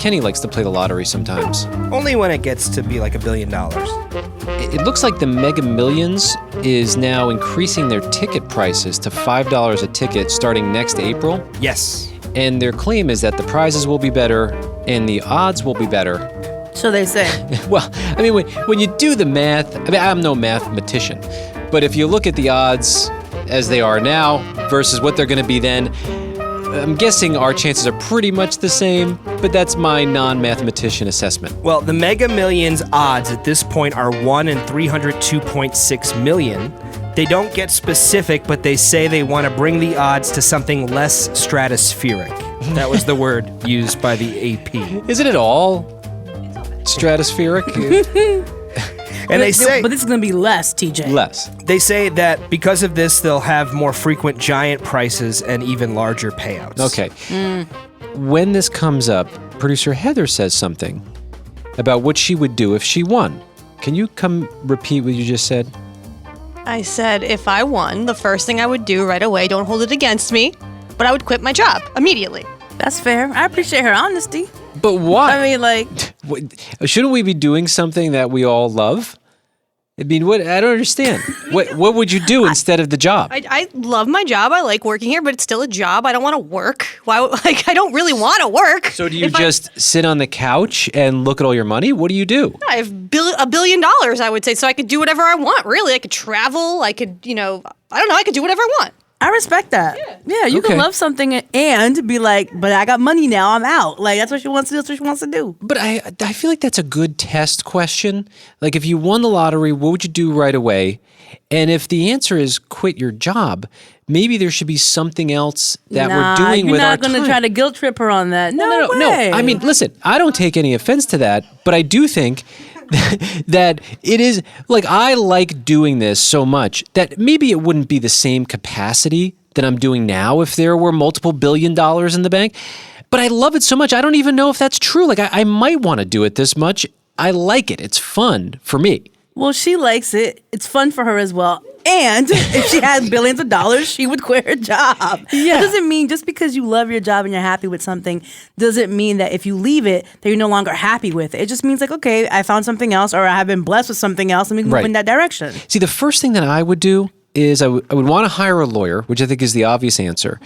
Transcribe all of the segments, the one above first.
Kenny likes to play the lottery sometimes. Only when it gets to be like $1 billion. It looks like the Mega Millions is now increasing their ticket prices to $5 a ticket starting next April. Yes. And their claim is that the prizes will be better and the odds will be better. So they say. Well, I mean, when you do the math, I mean, I'm no mathematician, but if you look at the odds as they are now versus what they're going to be then, I'm guessing our chances are pretty much the same, but that's my non-mathematician assessment. Well, the Mega Millions odds at this point are 1 in 302.6 million. They don't get specific, but they say they want to bring the odds to something less stratospheric. That was the word used by the AP. Isn't it all stratospheric? And they say, but this is going to be less, TJ. Less. They say that because of this, they'll have more frequent giant prices and even larger payouts. Okay. When this comes up, producer Heather says something about what she would do if she won. Can you come repeat what you just said? I said if I won, the first thing I would do right away, don't hold it against me, but I would quit my job immediately. That's fair. I appreciate her honesty. But why? I mean, like... Shouldn't we be doing something that we all love? I mean, what? I don't understand. What would you do instead of the job? I love my job. I like working here, but it's still a job. I don't want to work. Why? Like, I don't really want to work. So do you just sit on the couch and look at all your money? What do you do? I have $1 billion, I would say, so I could do whatever I want, really. I could travel. I could, I don't know. I could do whatever I want. I respect that. Yeah, you can love something and be like, but I got money now, I'm out. Like, that's what she wants to do, that's what she wants to do. But I feel like that's a good test question. Like, if you won the lottery, what would you do right away? And if the answer is quit your job, maybe there should be something else that we're doing with our time. You're not going to try to guilt trip her on that. No way. I mean, listen, I don't take any offense to that, but I do think that it is, like, I like doing this so much that maybe it wouldn't be the same capacity that I'm doing now if there were multiple $1 billion in the bank. But I love it so much, I don't even know if that's true. Like, I might want to do it this much. I like it. It's fun for me. Well, she likes it. It's fun for her as well. And if she had billions of dollars, she would quit her job. Yeah. It doesn't mean just because you love your job and you're happy with something, doesn't mean that if you leave it, that you're no longer happy with it. It just means like, okay, I found something else or I have been blessed with something else and we can move in that direction. See, the first thing that I would do is I would want to hire a lawyer, which I think is the obvious answer.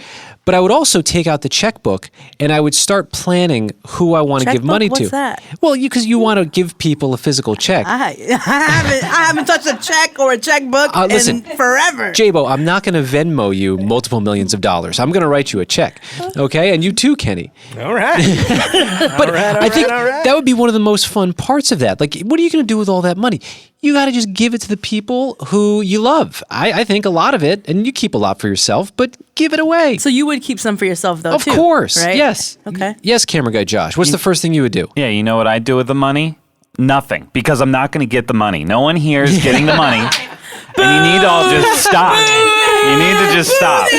But I would also take out the checkbook and I would start planning who I want to give money to. What's that? Well, because you want to give people a physical check. I haven't touched a check or a checkbook in forever. Jabo, I'm not going to Venmo you multiple millions of dollars. I'm going to write you a check. Okay? And you too, Kenny. All right. But I think that would be one of the most fun parts of that. Like, what are you going to do with all that money? You got to just give it to the people who you love. I think a lot of it, and you keep a lot for yourself, but give it away. So you would keep some for yourself, though, too? Of course, right? yes. Okay. Yes, camera guy Josh. What's the first thing you would do? Yeah, you know what I'd do with the money? Nothing, because I'm not going to get the money. No one here is getting the money. And you need to all just stop. You need to just stop.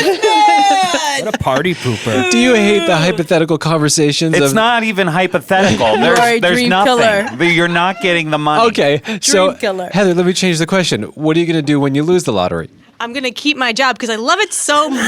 What a party pooper. Do you hate the hypothetical conversations? It's not even hypothetical. There's nothing. Killer. You're not getting the money. Okay, so killer. Heather, let me change the question. What are you going to do when you lose the lottery? I'm going to keep my job because I love it so much.